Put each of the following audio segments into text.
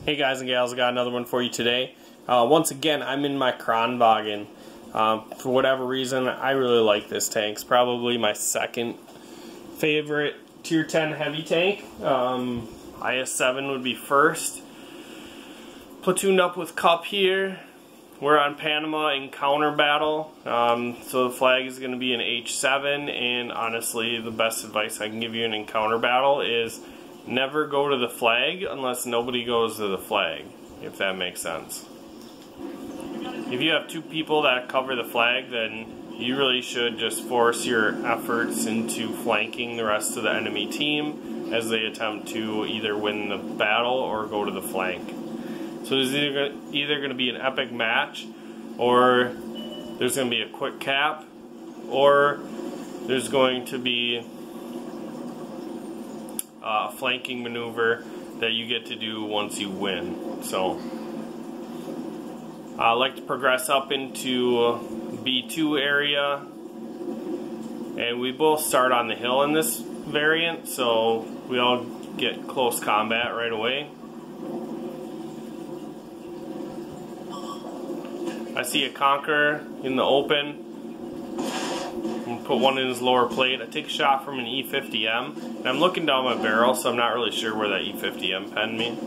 Hey guys and gals, I got another one for you today. Once again, I'm in my Kranvagn. For whatever reason, I really like this tank. It's probably my second favorite Tier 10 heavy tank. IS-7 would be first. Platooned up with Cup here. We're on Panama in counter battle. So the flag is going to be an H7, and honestly, the best advice I can give you in encounter battle is never go to the flag unless nobody goes to the flag, if that makes sense. If you have two people that cover the flag, then you really should just force your efforts into flanking the rest of the enemy team as they attempt to either win the battle or go to the flank. So there's either going to be an epic match, or there's going to be a quick cap, or there's going to be a flanking maneuver that you get to do once you win. So I like to progress up into B2 area, and we both start on the hill in this variant, so we all get close combat right away. I see a Conqueror in the open. I'm gonna put one in his lower plate. I take a shot from an E50M, and I'm looking down my barrel, so I'm not really sure where that E50M penned me.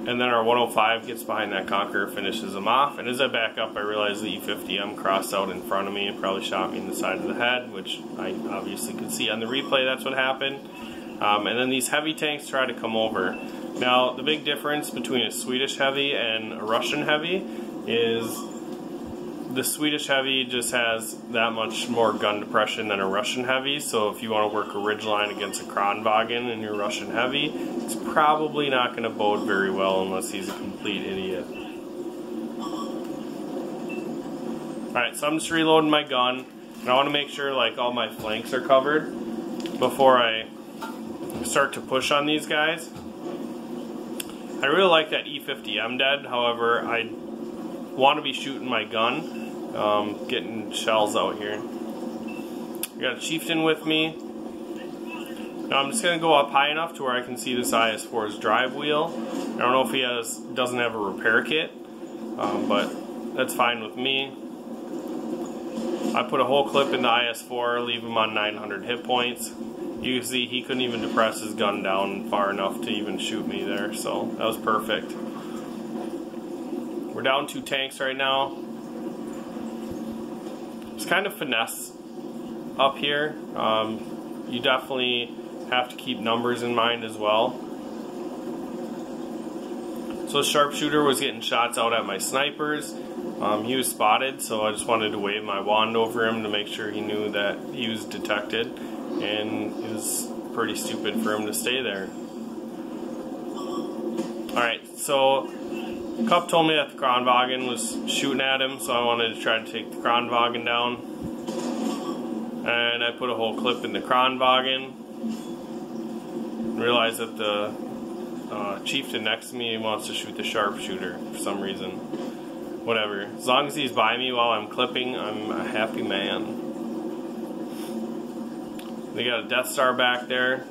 And then our 105 gets behind that Conqueror, finishes him off, and as I back up I realize the E50M crossed out in front of me and probably shot me in the side of the head, which I obviously could see on the replay that's what happened. And then these heavy tanks try to come over. Now the big difference between a Swedish heavy and a Russian heavy is the Swedish heavy just has that much more gun depression than a Russian heavy, so if you want to work a ridgeline against a Kranvagn in your Russian heavy, it's probably not going to bode very well unless he's a complete idiot. Alright, so I'm just reloading my gun, and I want to make sure like all my flanks are covered before I start to push on these guys. I really like that E50M dead, however I want to be shooting my gun, getting shells out here. I got a Chieftain with me. Now I'm just going to go up high enough to where I can see this IS-4's drive wheel. I don't know if he doesn't have a repair kit, but that's fine with me. I put a whole clip in the IS-4, leave him on 900 hit points. You can see he couldn't even depress his gun down far enough to even shoot me there, so that was perfect. We're down 2 tanks right now. It's kind of finesse up here. You definitely have to keep numbers in mind as well. So the sharpshooter was getting shots out at my snipers. He was spotted, so I just wanted to wave my wand over him to make sure he knew that he was detected, and it was pretty stupid for him to stay there. Alright, so Cup told me that the Kranvagn was shooting at him, so I wanted to try to take the Kranvagn down. And I put a whole clip in the Kranvagn. Realized that the Chieftain next to me wants to shoot the sharpshooter for some reason. Whatever. As long as he's by me while I'm clipping, I'm a happy man. They got a Death Star back there.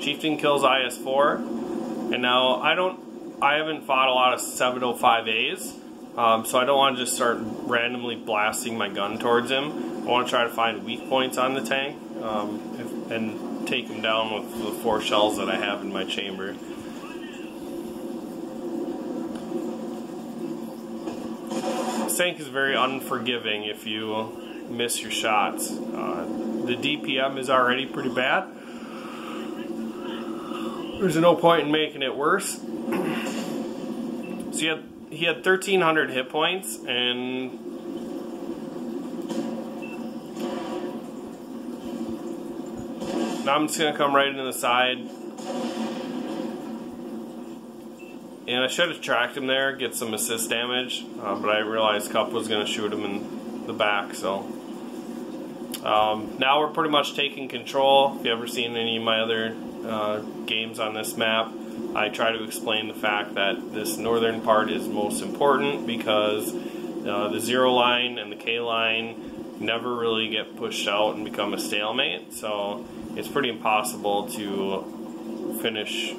Chieftain kills IS-4, and now I haven't fought a lot of 705As, so I don't want to just start randomly blasting my gun towards him. I want to try to find weak points on the tank and take him down with the 4 shells that I have in my chamber. This tank is very unforgiving if you miss your shots. The DPM is already pretty bad. There's no point in making it worse. So he had 1,300 hit points, and now I'm just gonna come right into the side. And I should have tracked him there, get some assist damage, but I realized Cup was gonna shoot him in the back, so. Now we're pretty much taking control. If you've ever seen any of my other games on this map, I try to explain the fact that this northern part is most important because the 0 line and the K line never really get pushed out and become a stalemate, so it's pretty impossible to finish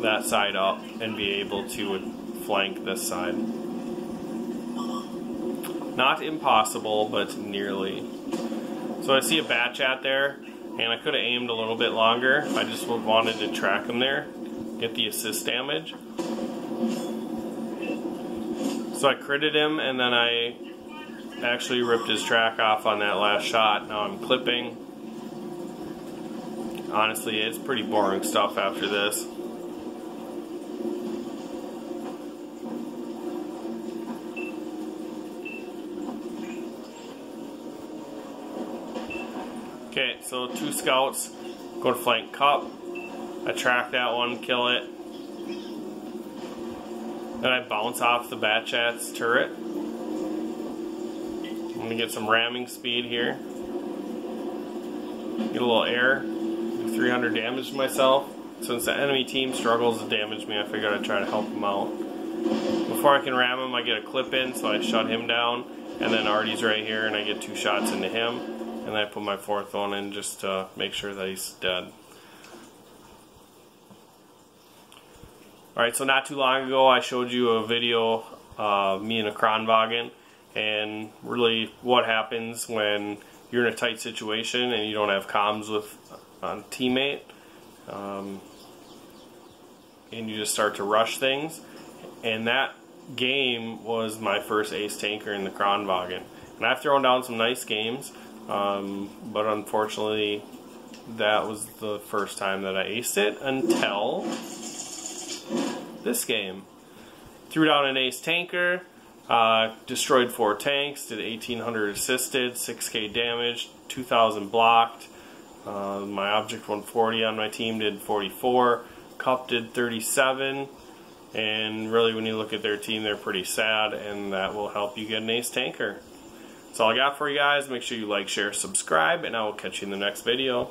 that side up and be able to flank this side. Not impossible, but nearly. So I see a bat chat there, and I could have aimed a little bit longer. I just wanted to track him there, get the assist damage. So I critted him, and then I actually ripped his track off on that last shot. Now I'm clipping. Honestly, it's pretty boring stuff after this. Okay, so 2 scouts, go to flank cup. I track that one, kill it. Then I bounce off the bat chat's turret. I'm gonna get some ramming speed here. Get a little air, do 300 damage to myself. Since the enemy team struggles to damage me, I figured I'd try to help him out. Before I can ram him, I get a clip in, so I shut him down. And then Artie's right here, and I get 2 shots into him. And then I put my 4th one in just to make sure that he's dead. Alright, so not too long ago I showed you a video of me in a Kranvagn, and really what happens when you're in a tight situation and you don't have comms with a teammate, and you just start to rush things. And that game was my first ace tanker in the Kranvagn. And I've thrown down some nice games, but unfortunately that was the first time that I aced it until this game. Threw down an ace tanker, destroyed 4 tanks, did 1800 assisted, 6k damage, 2000 blocked. My object 140 on my team did 44, Cup did 37, and really when you look at their team, they're pretty sad, and that will help you get an ace tanker. That's all I got for you guys. Make sure you like, share, subscribe, and I will catch you in the next video.